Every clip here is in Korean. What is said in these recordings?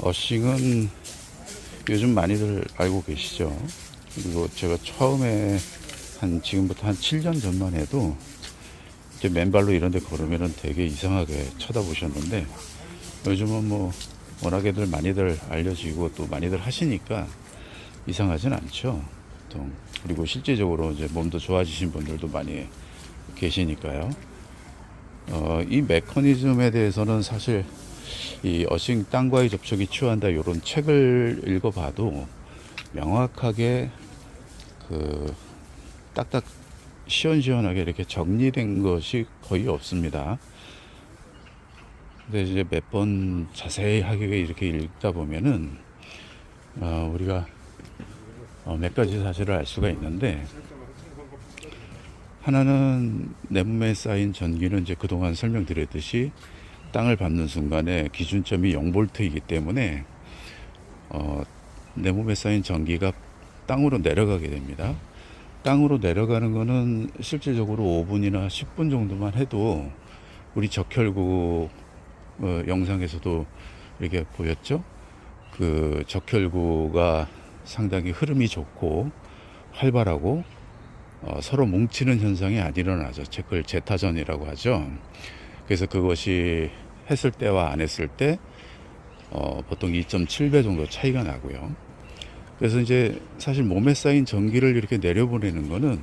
어싱은 요즘 많이들 알고 계시죠. 그리고 제가 처음에 지금부터 한 7년 전만 해도 이제 맨발로 이런 데 걸으면 되게 이상하게 쳐다보셨는데, 요즘은 뭐 워낙에들 많이들 알려지고 또 많이들 하시니까 이상하진 않죠. 보통. 그리고 실제적으로 이제 몸도 좋아지신 분들도 많이 계시니까요. 이 메커니즘에 대해서는 사실 이 어싱 땅과의 접촉이 치유한다 이런 책을 읽어봐도 명확하게 그 딱딱 시원시원하게 이렇게 정리된 것이 거의 없습니다. 근데 이제 몇 번 자세히 하게 이렇게 읽다 보면은 우리가 몇 가지 사실을 알 수가 있는데, 하나는 내 몸에 쌓인 전기는 이제 그동안 설명드렸듯이 땅을 밟는 순간에 기준점이 0볼트이기 때문에 내 몸에 쌓인 전기가 땅으로 내려가게 됩니다. 땅으로 내려가는 거는 실질적으로 5분이나 10분 정도만 해도 우리 적혈구 영상에서도 이렇게 보였죠. 그 적혈구가 상당히 흐름이 좋고 활발하고 서로 뭉치는 현상이 안 일어나죠. 그걸 제타전이라고 하죠. 그래서 그것이 했을 때와 안 했을 때 보통 2.7배 정도 차이가 나고요. 그래서 이제 사실 몸에 쌓인 전기를 이렇게 내려보내는 거는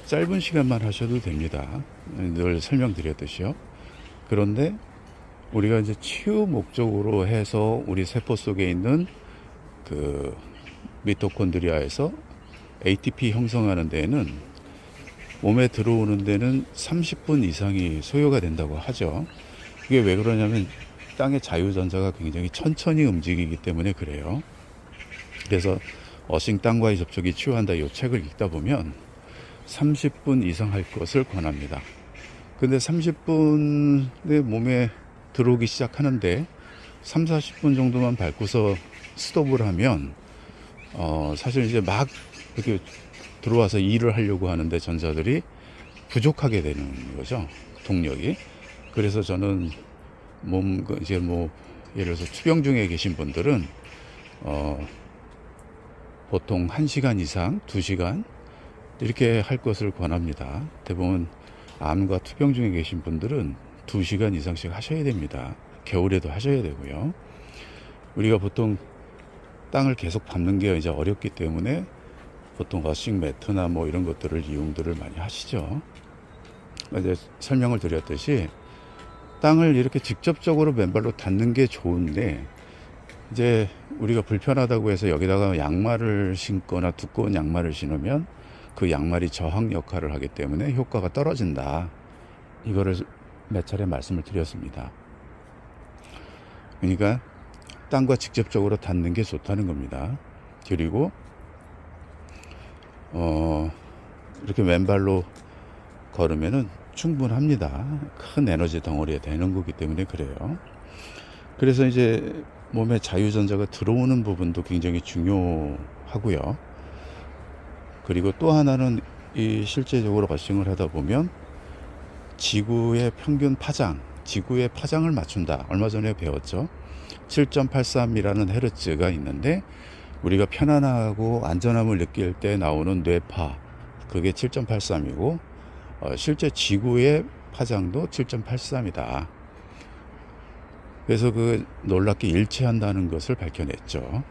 짧은 시간만 하셔도 됩니다. 늘 설명드렸듯이요. 그런데 우리가 이제 치유 목적으로 해서 우리 세포 속에 있는 그 미토콘드리아에서 ATP 형성하는 데에는 몸에 들어오는 데는 30분 이상이 소요가 된다고 하죠. 그게 왜 그러냐면 땅의 자유전자가 굉장히 천천히 움직이기 때문에 그래요. 그래서 어싱 땅과의 접촉이 치유한다 이 책을 읽다 보면 30분 이상 할 것을 권합니다. 근데 30분에 몸에 들어오기 시작하는데 3, 40분 정도만 밟고서 스톱을 하면 사실 이제 막 이렇게 들어와서 일을 하려고 하는데 전자들이 부족하게 되는 거죠. 동력이. 그래서 저는 이제 뭐 예를 들어서 투병 중에 계신 분들은 보통 1시간 이상, 2시간 이렇게 할 것을 권합니다. 대부분 암과 투병 중에 계신 분들은 2시간 이상씩 하셔야 됩니다. 겨울에도 하셔야 되고요. 우리가 보통 땅을 계속 밟는 게 이제 어렵기 때문에 보통 어싱 매트나 뭐 이런 것들을 이용들을 많이 하시죠. 이제 설명을 드렸듯이 땅을 이렇게 직접적으로 맨발로 닿는 게 좋은데, 이제 우리가 불편하다고 해서 여기다가 양말을 신거나 두꺼운 양말을 신으면 그 양말이 저항 역할을 하기 때문에 효과가 떨어진다. 이거를 몇 차례 말씀을 드렸습니다. 그러니까 땅과 직접적으로 닿는 게 좋다는 겁니다. 그리고 이렇게 맨발로 걸으면은 충분합니다. 큰 에너지 덩어리가 되는 거기 때문에 그래요. 그래서 이제 몸에 자유전자가 들어오는 부분도 굉장히 중요하고요. 그리고 또 하나는 이 실제적으로 어싱을 하다 보면 지구의 평균 파장, 지구의 파장을 맞춘다. 얼마 전에 배웠죠. 7.83이라는 헤르츠가 있는데 우리가 편안하고 안전함을 느낄 때 나오는 뇌파, 그게 7.83이고 실제 지구의 파장도 7.83이다. 그래서 그 놀랍게 일치한다는 것을 밝혀냈죠.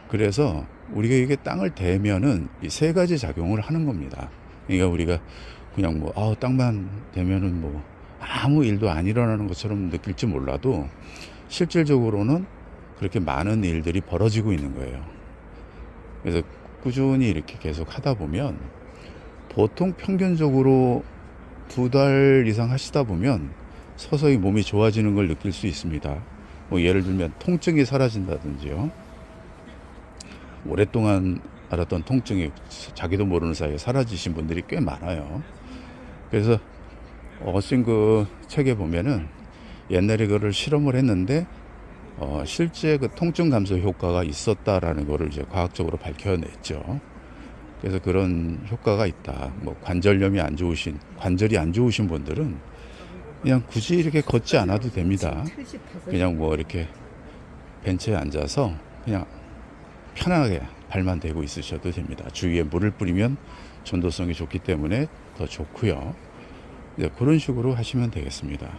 그래서 우리가 이게 땅을 대면은 이 세 가지 작용을 하는 겁니다. 그러니까 우리가 그냥 뭐 땅만 대면은 뭐 아무 일도 안 일어나는 것처럼 느낄지 몰라도 실질적으로는 그렇게 많은 일들이 벌어지고 있는 거예요. 그래서 꾸준히 이렇게 계속 하다 보면 보통 평균적으로 2달 이상 하시다 보면 서서히 몸이 좋아지는 걸 느낄 수 있습니다. 뭐 예를 들면 통증이 사라진다든지요. 오랫동안 알았던 통증이 자기도 모르는 사이에 사라지신 분들이 꽤 많아요. 그래서 어싱 그 책에 보면은 옛날에 그거를 실험을 했는데 실제 그 통증 감소 효과가 있었다라는 거를 이제 과학적으로 밝혀냈죠. 그래서 그런 효과가 있다. 뭐 관절염이 안 좋으신, 관절이 안 좋으신 분들은 그냥 굳이 이렇게 걷지 않아도 됩니다. 그냥 뭐 이렇게 벤치에 앉아서 그냥 편하게 발만 대고 있으셔도 됩니다. 주위에 물을 뿌리면 전도성이 좋기 때문에 더 좋고요. 네, 그런 식으로 하시면 되겠습니다.